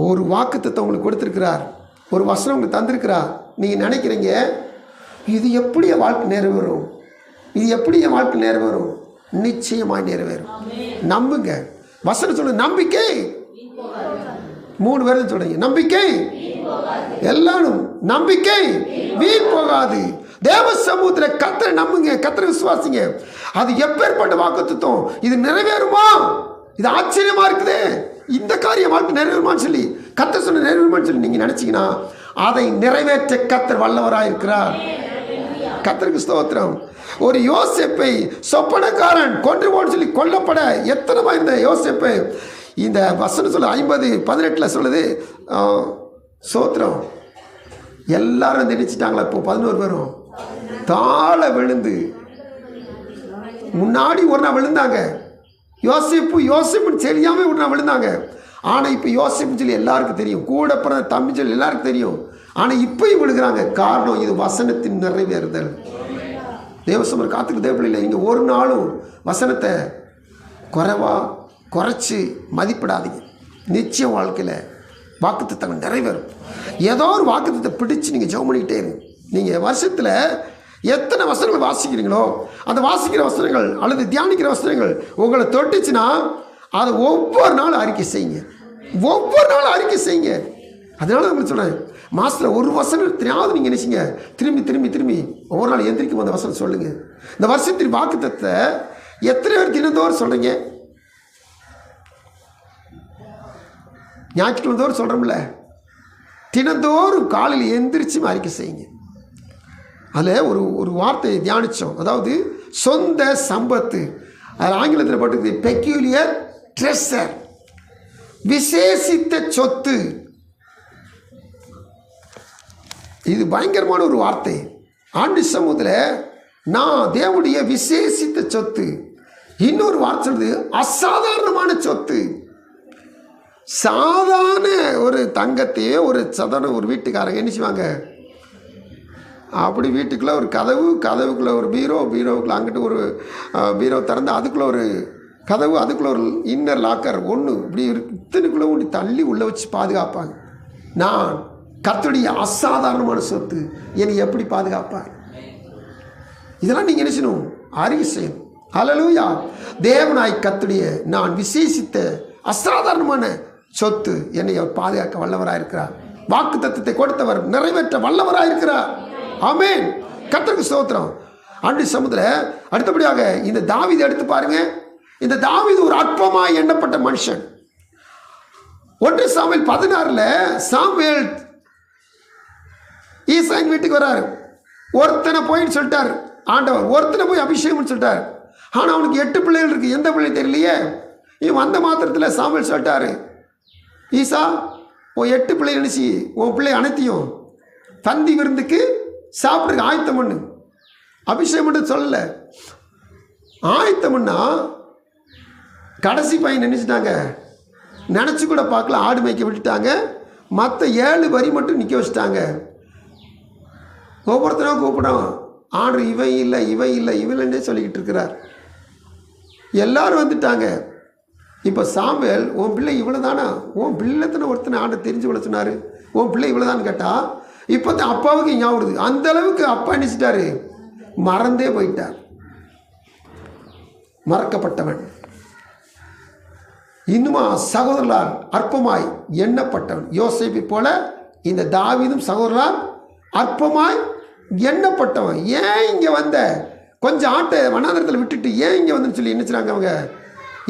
ஒரு வாக்கு தத்துவம் உங்களுக்கு கொடுத்துருக்கிறார், ஒரு வசனம் உங்களுக்கு தந்திருக்கிறார். நீங்கள் நினைக்கிறீங்க இது எப்படி என் வாழ்க்கை நிறைவேறும், இது எப்படி என் வாழ்க்கை நிறைவேறும்? நிச்சயமாக நிறைவேறும். நம்புங்க. வசனம் சொல்லு, நம்பிக்கை 3 பேரும் சொல்றீங்க. நம்பிக்கை எல்லாரும் நம்பிக்கை வீண் போகாது. தேவ சமூகத்தில் கர்த்தரை நம்புங்க, கர்த்தரை விசுவாசிங்க. அது எப்பேற்பட்ட வாக்குத்தத்தம், இது நிறைவேறுமா? இது ஆச்சரியமா இருக்குது. இந்த காரியம் வாழ்க்கை நிறைவேறுமான்னு சொல்லி கர்த்தர் சொன்ன நிறைவேறுமான்னு சொல்லி நீங்க நினைச்சீங்கன்னா அதை நிறைவேற்ற கர்த்தர் வல்லவராக இருக்கிறார். கர்த்தருக்கு ஸ்தோத்திரம். ஒரு யோசேப்பை சொப்பனக்காரன் கொன்று போன்னு சொல்லி கொல்லப்பட எத்தனமா இருந்த யோசேப்பை இந்த வசனம் சொல்ல 50:18 சொல்லுது. ஸ்தோத்திரம். எல்லாரும் நினைச்சிட்டாங்களா? இப்போ 11 பேரும் தாழ விழுந்து, முன்னாடி ஒரு நாள் விழுந்தாங்க. யோசேப்புன்னு தெரியாமல் ஒரு நாள் விழுந்தாங்க. ஆனால் இப்போ யோசேப்புன்னு சொல்லி எல்லாருக்கும் தெரியும், கூட பிறந்த தம்பி சொல்லி எல்லாருக்கும் தெரியும். ஆனால் இப்போயும் விழுகிறாங்க. காரணம் இது வசனத்தின் நிறைவேறுதல். தேவசமர் காத்துக்கு தேவையில்லை. நீங்கள் ஒரு நாளும் வசனத்தை குறைச்சி மதிப்பிடாதீங்க. நிச்சயம் வாழ்க்கையில் வாக்குத்தத்தங்கள் நிறைவேறும். ஏதோ ஒரு வாக்குத்தத்தை பிடிச்சி நீங்கள் ஜெபம் பண்ணிக்கிட்டே இருங்க. நீங்கள் வருஷத்தில் எத்தனை வசனங்கள் வாசிக்கிறீங்களோ அந்த வாசிக்கிற வசனங்கள் அல்லது தியானிக்கிற வசனங்கள் உங்களை தொட்டுச்சுன்னா அதை ஒவ்வொரு நாளும் அறிக்கை செய்யுங்க, ஒவ்வொரு நாளும் அறிக்கை செய்யுங்க. அதனால நம்ம சொல்கிறேன், மாதத்தில் ஒரு வசனத்தையாவது நீங்கள் நினைச்சிங்க திரும்பி திரும்பி திரும்பி ஒவ்வொரு நாள் எந்திரிக்கும் அந்த வசனம் சொல்லுங்கள். இந்த வருஷத்தின் வாக்குத்தத்தை எத்தனை பேர் தினந்தோறும் சொல்கிறீங்க? ஞாயிற்றுக்கிழமை தோறும் சொல்கிறோம்ல, தினந்தோறும் காலையில் எந்திரிச்சு அறிக்கை செய்யுங்க. அதில் ஒரு வார்த்தையை தியானித்தோம், அதாவது சொந்த சம்பத்து. அது ஆங்கிலத்தில் போட்டுக்குது பெக்யூலியர் ட்ரெஷர், விசேஷித்த சொத்து. இது பயங்கரமான ஒரு வார்த்தை. ஆண்டு சமூகத்தில் நான் தேவனுடைய விசேஷித்த சொத்து. இன்னொரு வார்த்தை சொல்றது அசாதாரணமான சொத்து. சாதாரண ஒரு தங்கத்தையே ஒரு சாதாரண ஒரு வீட்டுக்காரங்க என்ன செய்வாங்க, அப்படி வீட்டுக்குள்ளே ஒரு கதவுக்குள்ளே ஒரு பீரோவுக்குள்ளே அங்கிட்டு ஒரு பீரோ திறந்து அதுக்குள்ளே ஒரு கதவு, அதுக்குள்ளே ஒரு இன்னர் லாக்கர் ஒன்று இப்படி இத்தனைக்குள்ளே ஒன்று தள்ளி உள்ளே வச்சு பாதுகாப்பாங்க. நான் கர்த்தருடைய அசாதாரணமான சொத்து, என்னை எப்படி பாதுகாப்பார்? இதெல்லாம் நீங்கள் என்ன செய்யணும்? அறிக்கை செய்யணும். ஹல்லேலூயா. தேவனாய் கர்த்தருடைய நான் விசேஷித்த அசாதாரணமான சொத்து, என்னை அவர் பாதுகாக்க வல்லவராக இருக்கிறார். வாக்கு தத்தத்தை கொடுத்தவர் நிறைவேற்ற வல்லவராக இருக்கிறார். ஆமென். கர்த்தருக்கு ஸ்தோத்திரம். ஆண்டு சமுதிரம். அடுத்தபடியாக இந்த தாவீது எடுத்து பாருங்க. இந்த தாவீது ஒரு அற்பமாய் எண்ணப்பட்ட மனுஷன். 1 சாமுவேல் 16 சாமுவேல் ஈசாயின் வீட்டுக்கு வர்றாரு. ஒருத்தனை போயின்னு சொல்லிட்டார் ஆண்டவர், ஒருத்தனை போய் அபிஷேகம்னு சொல்லிட்டார். ஆனால் அவனுக்கு 8 பிள்ளைகள் இருக்கு. எந்த பிள்ளை தெரியலையே. இவன் வந்த மாத்திரத்தில் சாமுவேல் சொல்லிட்டாரு, ஈசா உன் 8 பிள்ளை நினச்சி உன் பிள்ளை அனைத்தையும் தந்தி விருந்துக்கு சாப்பிட்றதுக்கு ஆயத்தம் பண்ணு. அபிஷேகம் மட்டும் சொல்லலை, ஆயத்தம்னா கடைசி பையன் நினச்சிட்டாங்க, நினச்சி கூட பார்க்கல, ஆடு மேய்க்க விட்டுட்டாங்க. மற்ற 7 வரி மட்டும் நிற்க வச்சுட்டாங்க. ஒவ்வொருத்தரும் கூப்பிடும், ஆடு இவன் இல்லை இவன் இல்லை இவன்லே சொல்லிக்கிட்டு இருக்கிறார். எல்லாரும் வந்துட்டாங்க. இப்போ சாமுவேல் உன் பிள்ளை இவ்வளோ தானா, உன் பிள்ளை தானே ஒருத்தனை ஆண்டை தெரிஞ்சு கொள்ள சொன்னார், உன் பிள்ளை இவ்வளோதான்னு கேட்டால் இப்போ தான் அப்பாவுக்கு ஞாபகம். அந்த அளவுக்கு அப்பா நினச்சிட்டாரு, மறந்தே போயிட்டார். மறக்கப்பட்டவன், இன்னுமா சகோதரர்களால் அற்பமாய் எண்ணப்பட்டவன். யோசேப்பை போல இந்த தாவீதும் சகோதரர்களால் அற்பமாய் எண்ணப்பட்டவன். ஏன் இங்கே வந்த, கொஞ்சம் ஆட்டை வனாந்தரத்தில் விட்டுட்டு ஏன் இங்கே வந்துன்னு சொல்லி என்ன செய்றாங்க, அவங்க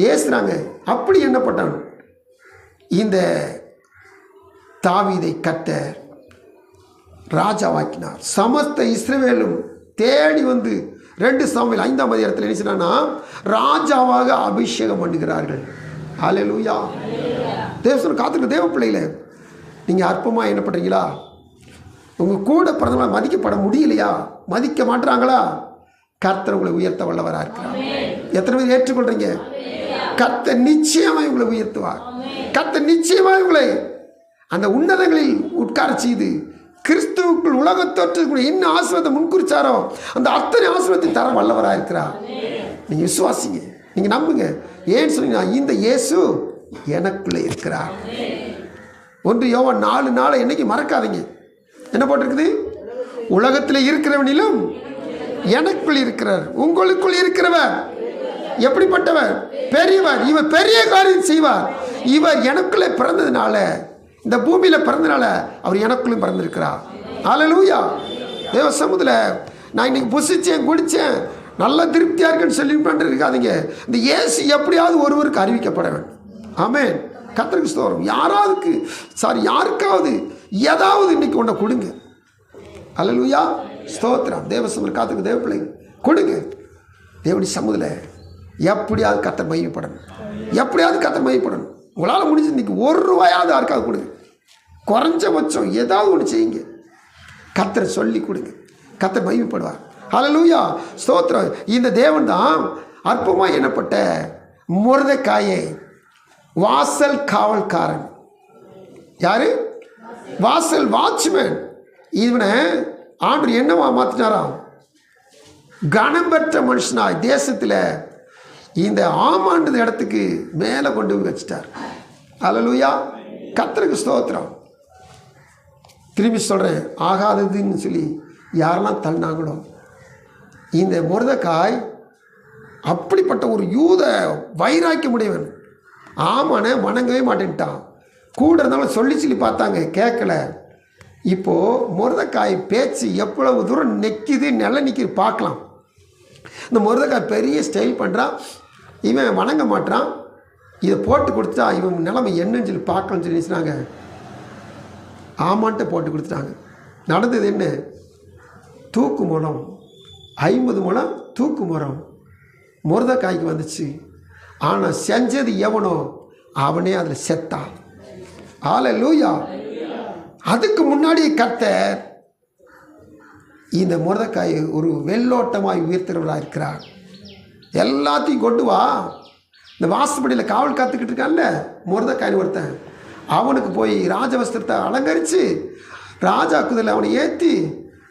ஏசுறாங்க. அப்படி எண்ணப்பட்டவன். இந்த தாவீதை கர்த்தர் ராஜாவாக்கினார். சமஸ்த இஸ்ரவேலும் தேடி வந்து 2 சாமுவேல் 5ஆம் அதிகாரத்தில் என்ன செய்றான்னா, ராஜாவாக அபிஷேகம் பண்ணுகிறார்கள். ஹல்லேலூயா. தேவசனம் காத்துக்கிற தேவ பிள்ளைகளே, நீங்கள் அற்பமாக என்ன பண்ணுறீங்களா? உங்கள் கூட பிறந்தவங்கள மதிக்கப்பட முடியலையா? மதிக்க மாட்டுறாங்களா? கர்த்தர் உங்களை உயர்த்த வல்லவராக இருக்கிறார். எத்தனை பேர் ஏற்றுக்கொள்றீங்க? கர்த்தர் நிச்சயமாக உங்களை உயர்த்துவார். கர்த்தர் நிச்சயமாக உங்களை அந்த உன்னதங்களில் உட்கார செய்து கிறிஸ்துவுக்குள் உலகத்தோற்றத்துக்குள்ள என்ன ஆசீர்வாதத்தை முன்குறிச்சாரோ அந்த அத்தனை ஆசீர்வாதத்தை தர வல்லவராக இருக்கிறார். நீங்கள் விசுவாசிங்க, நீங்கள் நம்புங்க. ஏன்னு சொன்னீங்கன்னா, இந்த இயேசு எனக்குள்ளே இருக்கிறார். 1 யோவான் 4:4 என்னைக்கு மறக்காதீங்க. என்ன போட்டிருக்குது? உலகத்தில் இருக்கிறவனிலும் எனக்குள் இருக்கிறார். உங்களுக்குள் இருக்கிறவர் எப்படிப்பட்டவர்? பெரியவர். இவர் பெரிய காரியம் செய்வார். இவர் எனக்குள்ளே பிறந்ததுனால, இந்த பூமியில் பிறந்தனால அவர் எனக்குள்ளும் பிறந்திருக்கிறார். ஹல்லேலூயா. தேவ சமூகத்தில் நான் இன்னைக்கு புசிச்சேன் குடித்தேன் நல்லா திருப்தியாக இருக்குன்னு சொல்லி இருக்காதீங்க. இந்த இயேசு எப்படியாவது ஒருவருக்கு அறிவிக்கப்பட வேண்டும். ஆமென். கர்த்தருக்கு ஸ்தோத்திரம். யாருக்காவது ஏதாவது இன்னைக்கு ஒன்றை கொடுங்க. ஹல்லேலூயா. ஸ்தோத்திரம். தேவ சமூகத்தில் காத்துக்கு தேவ பிள்ளைங்க கொடுங்க. தேவனுடைய சமூகத்தில் எப்படியாவது கர்த்தர் மகிமைப்படணும். எப்படியாவது கர்த்தர் மகிமைப்படணும். உங்களால் முடிஞ்சு இன்னைக்கு ₹1 யாருக்காவது கொடுங்க. குறைஞ்சபட்சம் ஏதாவது ஒன்று செய்யுங்க. கர்த்தரை சொல்லி கொடுங்க. கர்த்தர் மகிமைப்படுவார். ஹல்லேலூயா. ஸ்தோத்திரம். இந்த தேவன் தான் அற்பமாக எண்ணப்பட்ட மொர்தெக்காயை வாசல் காவல்காரன். யாரு? வாசல் வாட்ச்மேன். இவனை ஆண்டவர் என்னவா மாற்றினாராம்? கனம் பெற்ற மனுஷனாய் தேசத்தில் இந்த ஆமாண்டு இடத்துக்கு மேலே கொண்டு போய் வச்சிட்டார். ஹல்லேலூயா. கர்த்தருக்கு ஸ்தோத்திரம். திரும்பி சொல்கிறேன், ஆகாததுன்னு சொல்லி யாரெல்லாம் தள்ளினாங்களோ, இந்த மொர்தெக்காய் அப்படிப்பட்ட ஒரு யூத வைராக்கிய முடியவன். ஆமாண்ணே வணங்கவே மாட்டேன்ட்டான். கூட இருந்தாலும் சொல்லி பார்த்தாங்க, கேட்கல. இப்போது மொர்தெக்காய் பேச்சு எவ்வளவு தூரம் நிற்கிது, நிற்கிது பார்க்கலாம். இந்த மொர்தெக்காய் பெரிய ஸ்டைல் பண்ணுறான். இவன் வணங்க மாட்டான். இதை போட்டு கொடுத்தா இவன் நிலைமை என்னன்னு சொல்லி பார்க்கலாம்னு சொல்லி நினைச்சாங்க. ஆமான்ட்டு போட்டு கொடுத்துட்டாங்க. நடந்தது என்ன? தூக்கு மூலம் 50 முழம் தூக்கு மரம் மொர்தெக்காய்க்கு வந்துச்சு. ஆனால் செஞ்சது எவனோ அவனே அதில் செத்தான். ஹல்லேலூயா. அதுக்கு முன்னாடி கர்த்தர் இந்த மொர்தெக்காயை ஒரு வெள்ளோட்டமாய் உயர்த்துகிறவராக இருக்கிறார். எல்லாத்தையும் கொண்டு வா. இந்த வாசப்படியில் காவல் காத்துக்கிட்டு இருக்கான்ல மொர்தெக்காய் ஒருத்தன், அவனுக்கு போய் ராஜவஸ்திரத்தை அலங்கரித்து ராஜா குதிரையில் அவனை ஏற்றி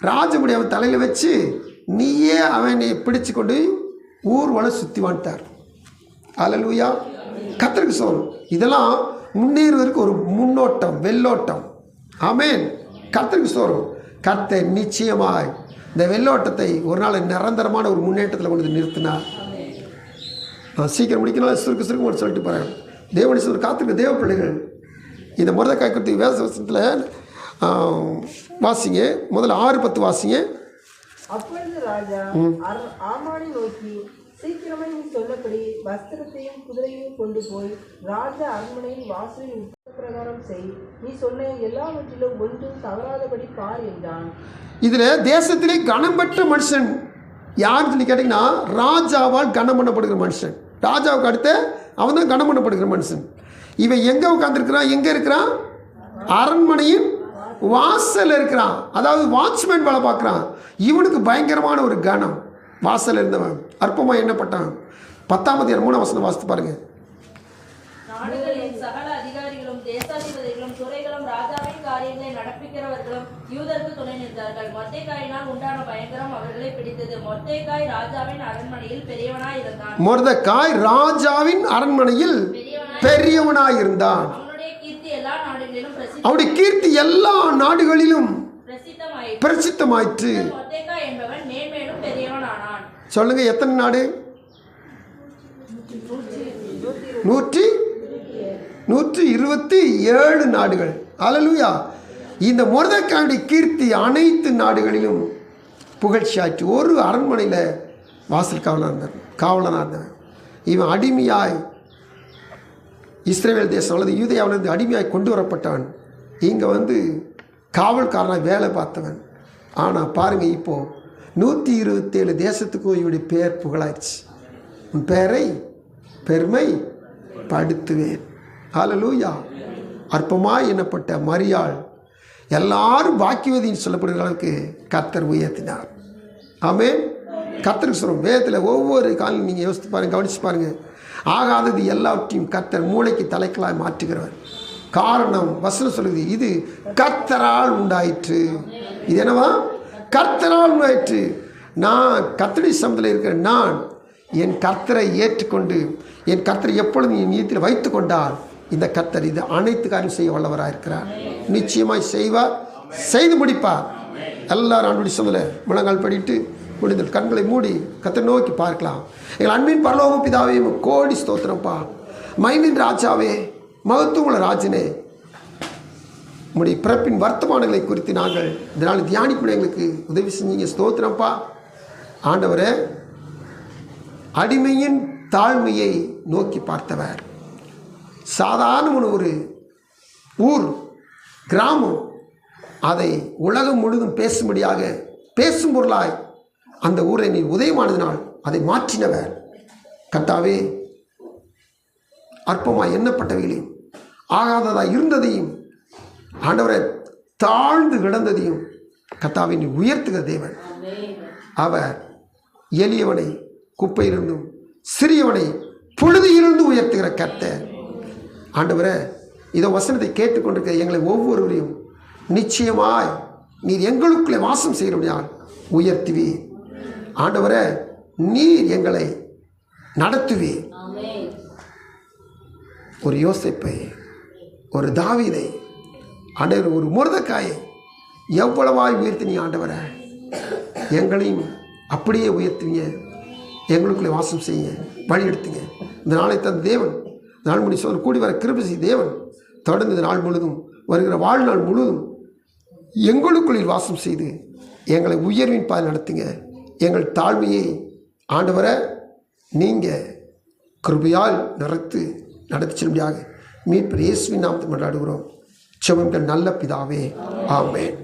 ராஜமுடி அவன் தலையில் வச்சு நீயே அவனை பிடிச்சு கொண்டு ஊர்வலம் சுற்றி வந்துட்டார். ஹல்லேலூயா. கர்த்தருக்கு சொல்லணும். இதெல்லாம் முன்னேறுவதற்கு ஒரு முன்னோட்டம், வெள்ளோட்டம். ஆமென். கர்த்தருக்கு சொல்லணும். கர்த்தர் நிச்சயமாய் இந்த வெள்ளோட்டத்தை ஒரு நாள் நிரந்தரமான ஒரு முன்னேற்றத்தில் கொண்டு நிறுத்தினார். நான் சீக்கிரம் முடிக்கணும், சுருக்கு சொல்லிட்டு போகிறேன். தேவனை சொல்ற காத்துக்கு தேவ பிள்ளைகள், இந்த மொர்தெக்காய் குறித்து வேத வசனத்தில் வாசிங்க. முதல்ல 6:10 வாசிங்க. அப்பொழுது ராஜா ஆமானை நோக்கி, சீக்கிரமே நீ சொல்லப்படி வஸ்திரத்தையும் குதிரையும் கொண்டு போய் ராஜா அரண்மனையின் வாசலில் பிரகாரம் செய். நீ சொன்ன எல்லாவற்றிலும் ஒன்றும் தவறாதபடி பார் என்றான். இதில் தேசத்திலே கனம் பெற்ற மனுஷன் யாருன்னு சொல்லி கேட்டிங்கன்னா, ராஜாவால் கனம் பண்ணப்படுகிற மனுஷன். ராஜாவுக்கு அடுத்த அவன் தான் கனம் பண்ணப்படுகிற மனுஷன். இவன் எங்கே உட்காந்துருக்கிறான்? எங்கே இருக்கிறான்? அரண்மனையின் வாசல் இருக்கிறான். அதாவது வாட்ச்மேன் வேலை பார்க்குறான். இவனுக்கு பயங்கரமான ஒரு கனம். வாசல் இருந்தவன் அற்பமாக எண்ணப்பட்டான். 10ஆம் அதிகாரம் 3ஆம் வசனம் வாசித்து பாருங்க. நாடுகளின் சகல அதிகாரிகளும் தேசாதிபதிகளும் துறைகளும் ராஜாவின் காரியங்களை நடப்பிக்கிறவர்களும் யூதருக்கு துணை நின்றார்கள். மொர்தெகாயினால் உண்டான பயங்கரம் அவர்களை பிடித்தது. மொர்தெகாய் ராஜாவின் அரண்மனையில் பெரியவனாய் இருந்தான். மொர்தெகாய் ராஜாவின் அரண்மனையில் பெரியவனாய் இருந்தான். அவனுடைய கீர்த்தி எல்லா நாடுகளிலும் அவனுடைய கீர்த்தி எல்லா நாடுகளிலும் பிரசித்தமாயிற்று. மொர்தெகாய் என்பவன் மேன்மேலும் பெரியவனானான். சொல்லுங்க, எத்தனை நாடு? 127 நாடுகள். அல்லேலூயா. இந்த மொர்தெகாயுடைய கீர்த்தி அனைத்து நாடுகளிலும் புகழ்ச்சியாச்சு. ஒரு அரண்மனையில் வாசல் காவலனாக இருந்தவன். இவன் அடிமையாய் இஸ்ரேல் தேசம் அல்லது யூதேயாவிலிருந்து அடிமையாய் கொண்டு வரப்பட்டவன். இங்கே வந்து காவல்காரனாக வேலை பார்த்தவன். ஆனால் பாருங்கள், இப்போது 127 தேசத்துக்கும் இவருடைய பெயர் புகழாயிடுச்சு. உன் பெயரை பெருமை படுத்துவேன். ஹல்லேலூயா. அற்பமாய் எண்ணப்பட்ட மரியாள் எல்லாரும் பாக்கியவதின்னு சொல்லப்படுகிற அளவுக்கு கர்த்தர் உயர்த்தினார். ஆமென். கர்த்தருக்கு சொல்லும் வேதத்தில் ஒவ்வொரு காலையும் நீங்கள் யோசித்து பாருங்கள், கவனித்து பாருங்கள். ஆகாதது எல்லாவற்றையும் கர்த்தர் மூளைக்கு தலைக்களாய் மாற்றுகிறவர். காரணம் வசனம் சொல்லுது, இது கர்த்தரால் உண்டாயிற்று. இது என்னவா? கர்த்தரால் உண்டாயிற்று. நான் கர்த்தருடைய சமூகத்தில் இருக்கிற நான் என் கர்த்தரை ஏற்றுக்கொண்டு என் கர்த்தரை எப்பொழுதும் என் நீதியில் வைத்து கொண்டால் இந்த கர்த்தர் இது அனைத்து காரியம் செய்ய வல்லவராக இருக்கிறார். நிச்சயமாய் செய்வார், செய்து முடிப்பார். எல்லாரும் ஆண்டுடைய சமூகத்தில் முழங்கால் படிட்டு முடிந்த கண்களை மூடி கர்த்தரை நோக்கி பார்க்கலாம். எங்கள் அன்பின் பரலோக பிதாவே, கோடி ஸ்தோத்திரப்பா. மைனின் ராஜாவே, மகத்துவமுள்ள ராஜனே, உங்களுடைய பிறப்பின் வர்த்தமானங்களை குறித்து நாங்கள் இதனால் தியானிக்க எங்களுக்கு உதவி செஞ்சீங்க. ஸ்தோத்திரப்பா. ஆண்டவரே, அடிமையின் தாழ்மையை நோக்கி பார்த்தவர். சாதாரண ஒரு ஊர், கிராமம், அதை உலகம் முழுதும் பேசும்படியாக பேசும் பொருளாய் அந்த ஊரை நீ உதயமானதினால் அதை மாற்றினவர். கர்த்தாவே, அற்பமாய் எண்ணப்பட்டவைகளையும் ஆகாததாய் இருந்ததையும் ஆண்டவரை தாழ்ந்து கிடந்ததையும் கர்த்தாவை நீ உயர்த்துகிற தேவன். அவர் எளியவனை குப்பையிலிருந்தும் சிறியவனை புழுதியிலிருந்து உயர்த்துகிற கர்த்தர். ஆண்டவரே, இதோ வசனத்தை கேட்டுக்கொண்டிருக்கிற எங்களை ஒவ்வொருவரையும் நிச்சயமாய் நீர் எங்களுக்குள்ளே வாசம் செய்கிறவனால் உயர்த்துவீர். ஆண்டவரே, நீர் எங்களை நடத்துவீர். ஒரு யோசேப்பை, ஒரு தாவீதை, ஆண்டவர் ஒரு மொர்தெகாயை எவ்வளவாய் உயர்த்தினீ ஆண்டவரே, எங்களையும் அப்படியே உயர்த்துவீங்க. எங்களுக்குள்ளே வாசம் செய்யுங்க, வழி எடுத்துங்க. இந்த நாளை தந்த தேவன், நாள் முடி சொல்ல கூடி வர கிருபை தேவன் தொடர்ந்து இந்த நாள் முழுதும் வருகிற வாழ்நாள் முழுவதும் எங்களுக்குள்ளில் வாசம் செய்து எங்களை உயர்வின் பாதை நடத்துங்க. எங்கள் தாழ்மையை ஆண்டவரை நீங்கள் கிருபையால் நடத்தி செல்லும்படியாக மீட்பர் இயேசுவின் நாமத்தில் கொண்டாடுகிறோம். செபங்கள் நல்ல பிதாவே, ஆமென்.